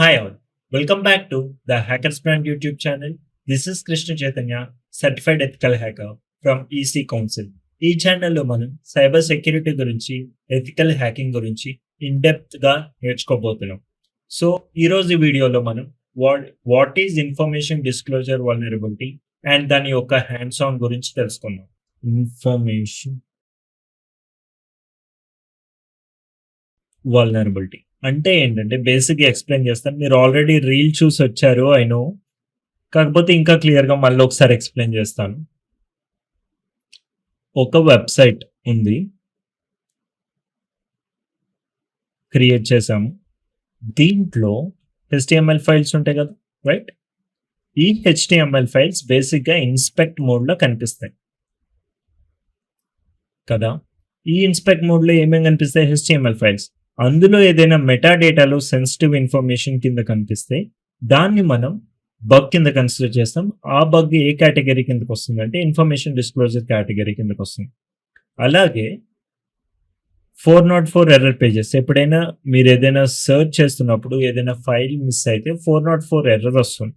Hi all, welcome back to the Hackers Brand YouTube channel. This is Krishna Chaitanya, certified ethical hacker from EC Council. ఈ ఛానల్లో మనం cyber security గురించి, ethical hacking గురించి in depth గా నేర్చుకోబోతున్నాం. So ఈ వీడియోలో మనం what is information disclosure vulnerability and దాని యొక్క హ్యాండ్స్ ఆన్ గురించి తెలుసుకుందాం. ఇన్ఫర్మేషన్ వల్నరబిలిటీ అంటే ఏంటంటే బేసిక్గా ఎక్స్ప్లెయిన్ చేస్తాను. మీరు ఆల్రెడీ రీల్ చూసి వచ్చారు ఐ నో, కాకపోతే ఇంకా క్లియర్గా మళ్ళీ ఒకసారి ఎక్స్ప్లెయిన్ చేస్తాను. ఒక వెబ్సైట్ ఉంది, క్రియేట్ చేసాము. దీంట్లో HTML ఫైల్స్ ఉంటాయి కదా, రైట్? ఈ HTML ఫైల్స్ బేసిక్గా ఇన్స్పెక్ట్ మోడ్లో కనిపిస్తాయి కదా. ఈ ఇన్స్పెక్ట్ మోడ్లో ఏమేమి కనిపిస్తాయి? HTML files. అందులో ఏదైనా మెటా డేటాలో సెన్సిటివ్ ఇన్ఫర్మేషన్ కింద కనిపిస్తే దాన్ని మనం బగ్ కింద కన్సిడర్ చేస్తాం. ఆ బగ్ ఏ కేటగిరీ కిందకి వస్తుంది అంటే ఇన్ఫర్మేషన్ డిస్క్లోజర్ కేటగిరీ కిందకి వస్తుంది. అలాగే 404 ఎర్రర్ పేజెస్. ఎప్పుడైనా మీరు ఏదైనా సర్చ్ చేస్తున్నప్పుడు ఏదైనా ఫైల్ మిస్ అయితే 404 ఎర్రర్ వస్తుంది.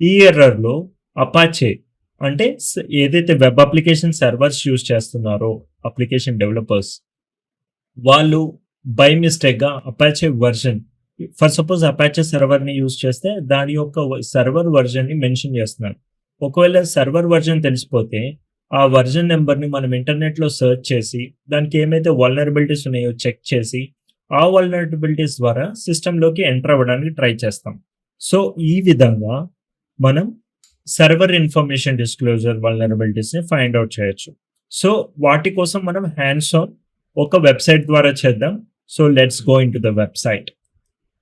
ఈ ఎర్రర్లో అపాచే అంటే ఏదైతే వెబ్ అప్లికేషన్ సర్వర్స్ యూజ్ చేస్తున్నారో అప్లికేషన్ డెవలపర్స్, వాళ్ళు బై మిస్టేక్గా Apache version, for suppose Apache సర్వర్ని యూజ్ చేస్తే దాని యొక్క సర్వర్ వర్జన్ని మెన్షన్ చేస్తున్నారు. ఒకవేళ సర్వర్ వర్జన్ తెలిసిపోతే ఆ వర్జన్ నెంబర్ని మనం ఇంటర్నెట్లో సర్చ్ చేసి దానికి ఏమైతే వల్నరబిలిటీస్ ఉన్నాయో చెక్ చేసి ఆ వల్నరబిలిటీస్ ద్వారా సిస్టంలోకి ఎంటర్ అవ్వడానికి ట్రై చేస్తాం. సో ఈ విధంగా మనం సర్వర్ ఇన్ఫర్మేషన్ డిస్క్లోజర్ వల్నరబిలిటీస్ని ఫైండ్ అవుట్ చేయొచ్చు. సో వాటి కోసం మనం హ్యాండ్స్ ఆన్ ఒక వెబ్సైట్ ద్వారా చేద్దాం. So let's go into the website.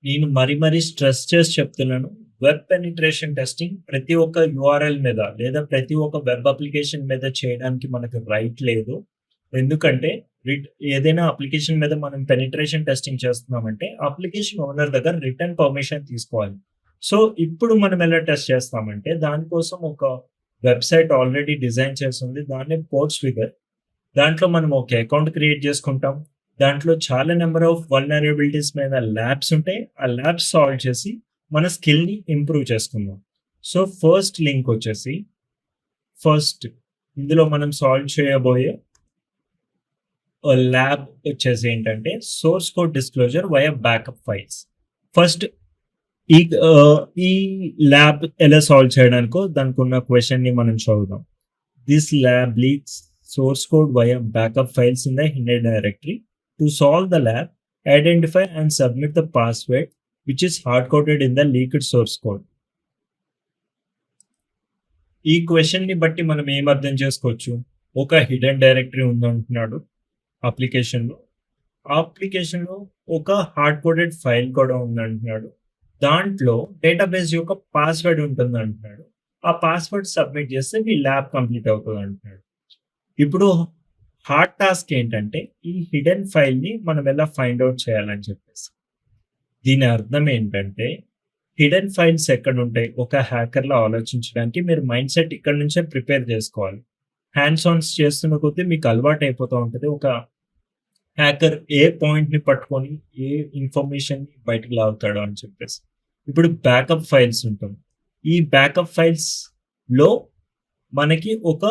నేను మరీ స్ట్రెస్ చేసి చెప్తున్నాను, వెబ్ పెనిట్రేషన్ టెస్టింగ్ ప్రతి ఒక్క URL మీద లేదా ప్రతి ఒక్క వెబ్ అప్లికేషన్ మీద చేయడానికి మనకు రైట్ లేదు. ఎందుకంటే ఏదైనా అప్లికేషన్ మీద మనం పెనిట్రేషన్ టెస్టింగ్ చేస్తున్నామంటే అప్లికేషన్ ఓనర్ దగ్గర రిటర్న్ పర్మిషన్ తీసుకోవాలి. సో ఇప్పుడు మనం ఎలా టెస్ట్ చేస్తామంటే దానికోసం ఒక వెబ్సైట్ ఆల్రెడీ డిజైన్ చేస్తుంది, దాన్ని పోర్ట్స్ ఫిగర్. దాంట్లో మనం ఒక అకౌంట్ క్రియేట్ చేసుకుంటాం. దాంట్లో చాలా నెంబర్ ఆఫ్ వల్నరబిలిటీస్ మీద ల్యాబ్స్ ఉంటాయి. ఆ ల్యాబ్స్ సాల్వ్ చేసి మన స్కిల్ని ఇంప్రూవ్ చేసుకుందాం. సో ఫస్ట్ లింక్ వచ్చేసి ఇందులో మనం సాల్వ్ చేయబోయే ల్యాబ్ వచ్చేసి ఏంటంటే source code disclosure via backup files. First ఈ ల్యాబ్ ఎలా సాల్వ్ చేయడానికో దానికి ఉన్న క్వశ్చన్ని మనం చదువుదాం. This lab leaks source code via backup files in the hidden directory. To solve the lab, identify and submit the password which is hard-coded in the leaked source code. ఈ క్వశ్చన్ని బట్టి మనం ఏం అర్థం చేసుకోవచ్చు? ఒక హిడెన్ డైరెక్టరీ ఉందంటున్నాడు అప్లికేషన్లో. ఆ అప్లికేషన్లో ఒక హార్డ్ కోడెడ్ ఫైల్ కూడా ఉందంటున్నాడు. దాంట్లో డేటాబేస్ యొక్క పాస్వర్డ్ ఉంటుంది అంటున్నాడు. ఆ పాస్వర్డ్ సబ్మిట్ చేస్తే మీ ల్యాబ్ కంప్లీట్ అవుతుంది అంటున్నాడు. ఇప్పుడు హార్డ్ టాస్క్ ఏంటంటే ఈ హిడెన్ ఫైల్ని మనం ఎలా ఫైండ్ అవుట్ చేయాలని చెప్పేసి. దీని అర్థం ఏంటంటే హిడెన్ ఫైల్స్ ఎక్కడ ఉంటాయి ఒక హ్యాకర్లో ఆలోచించడానికి మీరు మైండ్ సెట్ ఇక్కడ నుంచే ప్రిపేర్ చేసుకోవాలి. హ్యాండ్స్ ఆన్స్ చేస్తున్న కొద్దీ మీకు అలవాటు అయిపోతూ ఉంటుంది ఒక హ్యాకర్ ఏ పాయింట్ని పట్టుకొని ఏ ఇన్ఫర్మేషన్ని బయటకు లాగుతాడు అని చెప్పేసి. ఇప్పుడు బ్యాకప్ ఫైల్స్ ఉంటుంది. ఈ బ్యాకప్ ఫైల్స్లో మనకి ఒక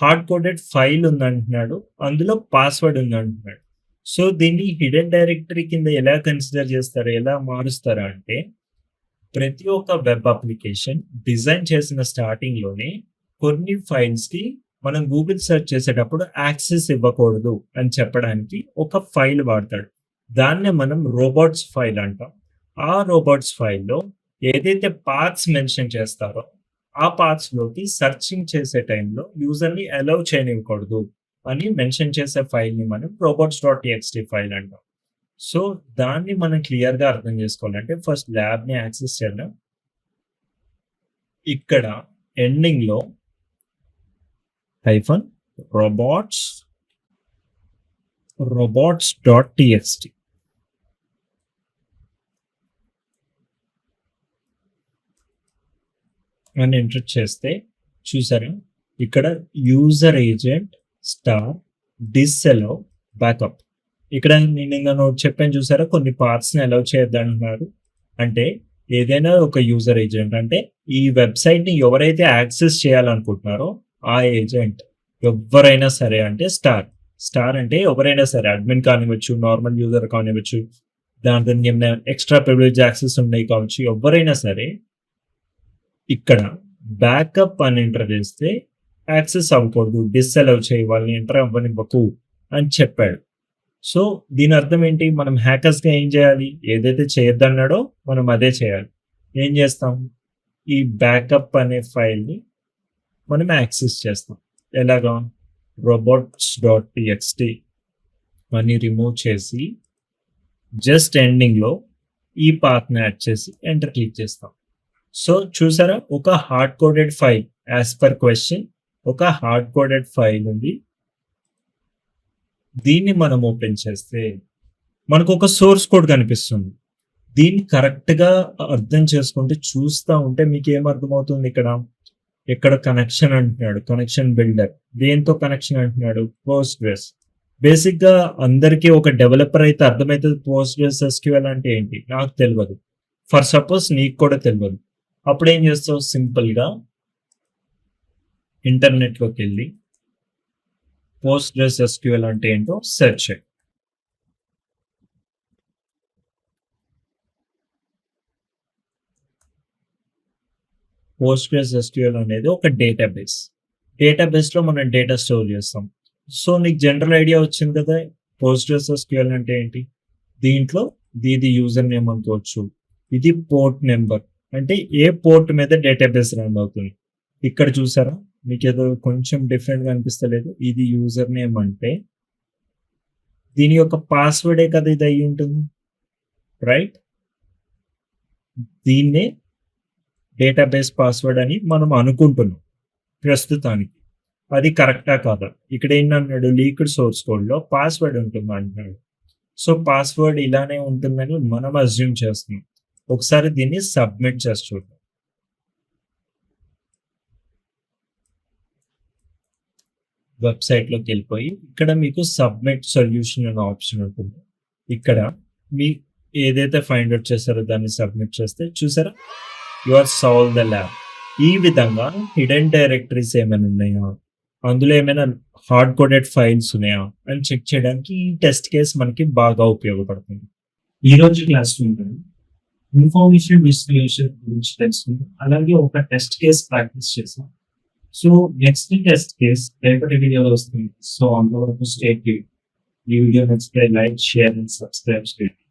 హార్డ్ కోడెడ్ ఫైల్ ఉందంటున్నాడు, అందులో పాస్వర్డ్ ఉందంటున్నాడు. సో దీన్ని హిడెన్ డైరెక్టరీ కింద ఎలా కన్సిడర్ చేస్తారు, ఎలా మారుస్తారు అంటే ప్రతి ఒక్క వెబ్ అప్లికేషన్ డిజైన్ చేసిన స్టార్టింగ్లోనే కొన్ని ఫైల్స్కి మనం గూగుల్ సెర్చ్ చేసేటప్పుడు యాక్సెస్ ఇవ్వకూడదు అని చెప్పడానికి ఒక ఫైల్ వాడతాడు. దాన్నే మనం రోబోట్స్ ఫైల్ అంటాం. ఆ రోబోట్స్ ఫైల్లో ఏదైతే పాత్స్ మెన్షన్ చేస్తారో ఆ పాత్స్లోకి సర్చింగ్ చేసే టైంలో యూజర్ని అలౌ చేయనివ్వకూడదు అని మెన్షన్ చేసే ఫైల్ని మనం robots.txt ఫైల్ అంటాం. సో దాన్ని మనం క్లియర్గా అర్థం చేసుకోవాలంటే ఫస్ట్ ల్యాబ్ని యాక్సెస్ చేద్దాం. ఇక్కడ ఎండింగ్లో robots.txt అని ఎంటర్ చేస్తే చూసారా ఇక్కడ యూజర్ ఏజెంట్ స్టార్ డిస్అలౌ బ్యాకప్. ఇక్కడ నేను నోట్ చెప్పాను చూసారా, కొన్ని పార్ట్స్ని అలౌ చేయొద్దంటున్నారు. అంటే ఏదైనా ఒక యూజర్ ఏజెంట్ అంటే ఈ వెబ్‌సైట్‌ని ఎవరైతే యాక్సెస్ చేయాలనుకుంటున్నారో ఆ ఏజెంట్ ఎవ్వరైనా సరే అంటే స్టార్. స్టార్ అంటే ఎవరైనా సరే అడ్మిన్ కానివ్వచ్చు, నార్మల్ యూజర్ కానివ్వచ్చు, దానికి ఏమైనా ఎక్స్‌ట్రా ప్రివిలేజ్ యాక్సెస్ ఉన్నాయి కావచ్చు. ఎవ్వరైనా సరే ఇక్కడ బ్యాకప్ అని ఎంటర్ చేస్తే యాక్సెస్ అవ్వకూడదు. డిసలౌ చేయి వాళ్ళని ఎంటర్ అవ్వనివ్వకు అని చెప్పాడు. సో, దీని అర్థం ఏంటి? మనం హ్యాకర్స్‌గా ఏం చేయాలి? ఏదైతే చేయొద్దన్నాడో మనం అదే చేయాలి. ఏం చేస్తాం? ఈ బ్యాకప్ అనే ఫైల్‌ని మనం యాక్సెస్ చేస్తాం. ఎలాగా? robots.txt అని రిమూవ్ చేసి జస్ట్ ఎండింగ్‌లో ఈ పాత్‌ని యాడ్ చేసి ఎంటర్ క్లిక్ చేస్తాం. సో, చూసారా? ఒక hard coded file as per question ఒక హార్డ్ కోడెడ్ ఫైల్ ఉంది. దీన్ని మనం ఓపెన్ చేస్తే మనకు ఒక సోర్స్ కోడ్ కనిపిస్తుంది. దీన్ని కరెక్ట్‌గా అర్థం చేసుకుంటే చూస్తా ఉంటే మీకేం అర్థమవుతుంది ఇక్కడ? ఇక్కడ కనెక్షన్ అంటున్నాడు. Connection builder. దేనితో కనెక్షన్ అంటున్నాడు? పోస్ట్‌గ్రెస్. బేసిక్‌గా అందరికీ ఒక డెవలపర్ అయితే అర్థమైతది పోస్ట్‌గ్రెస్ ఎస్‌క్యూఎల్ అంటే ఏంటి? నాకు తెలవదు. ఫర్ సపోజ్ నీకు కూడా తెలవదు. అప్పుడేం చేస్తావు? సింపుల్‌గా ఇంటర్నెట్‌లోకెళ్ళి పోస్ట్‌గ్రెస్ ఎస్‌క్యూఎల్ అంటే ఏంటో సెర్చ్ చేయి. పోస్ట్‌గ్రెస్ ఎస్‌క్యూఎల్ అనేది ఒక డేటాబేస్. డేటాబేస్‌లో మనం డేటా స్టోర్ చేస్తాం. సో, నీకు జనరల్ ఐడియా వచ్చింది కదా! పోస్ట్‌గ్రెస్ ఎస్‌క్యూఎల్ అంటే ఏంటి? దీంట్లో ఇది యూజర్ నేమ్ అనుకోవచ్చు. ఇది పోర్ట్ నంబర్. అంటే ఏ పోర్ట్ మీద డేటాబేస్ రన్ అవుతుంది. ఇక్కడ చూసారా? మీకేదో కొంచెం డిఫరెంట్‌గా అనిపిస్తలేదు? ఇది యూజర్ నేమ్ అంటే దీని యొక్క పాస్‌వర్డే కదా ఇది అయ్యుంటుంది. రైట్? దీన్నే డేటాబేస్ పాస్‌వర్డ్ అని మనం అనుకుంటున్నాం ప్రస్తుతానికి. అది కరెక్టా కాదా? ఇక్కడ ఏంటన్నాడు లీక్డ్ సోర్స్ కోడ్‌లో పాస్‌వర్డ్ ఉంటుందంటున్నాడు. సో, పాస్‌వర్డ్ ఇలానే ఉంటుందని మనం అస్యూమ్ చేస్తున్నాం. ఒకసారి దీన్ని సబ్మిట్ చేసి చూద్దాం. వెబ్‌సైట్‌లోకెళ్ళిపోయి ఇక్కడ మీకు సబ్మిట్ సొల్యూషన్ అనే ఆప్షన్ ఉంటుంది. ఇక్కడ మీ ఏదైతే ఫైండ్ ఔట్ చేసారో దాన్ని సబ్మిట్ చేస్తే చూసారా? You have solved the lab. ఈ విధంగా హిడెన్ డైరెక్టరీస్ ఏమైనా ఉన్నాయా? అందులో ఏమైనా హార్డ్ కోడెడ్ ఫైల్స్ ఉన్నాయా? అని చెక్ చేయడానికి ఈ టెస్ట్ కేస్ మనకి బాగా ఉపయోగపడుతుంది. ఈరోజు క్లాస్‌లో ఇన్ఫర్మేషన్ డిస్ట్రిబ్యూషన్ గురించి తెలుసుకుందాం. అలాగే ఒక టెస్ట్ కేస్ ప్రాక్టీస్ చేసాం. సో, నెక్స్ట్ టెస్ట్ కేస్ రేపటి వీడియోలో వస్తుంది. సో, అంతవరకు స్టే ట్యూన్డ్. ఈ వీడియో నచ్చితే లైక్, షేర్ అండ్ సబ్స్క్రైబ్ చేయండి.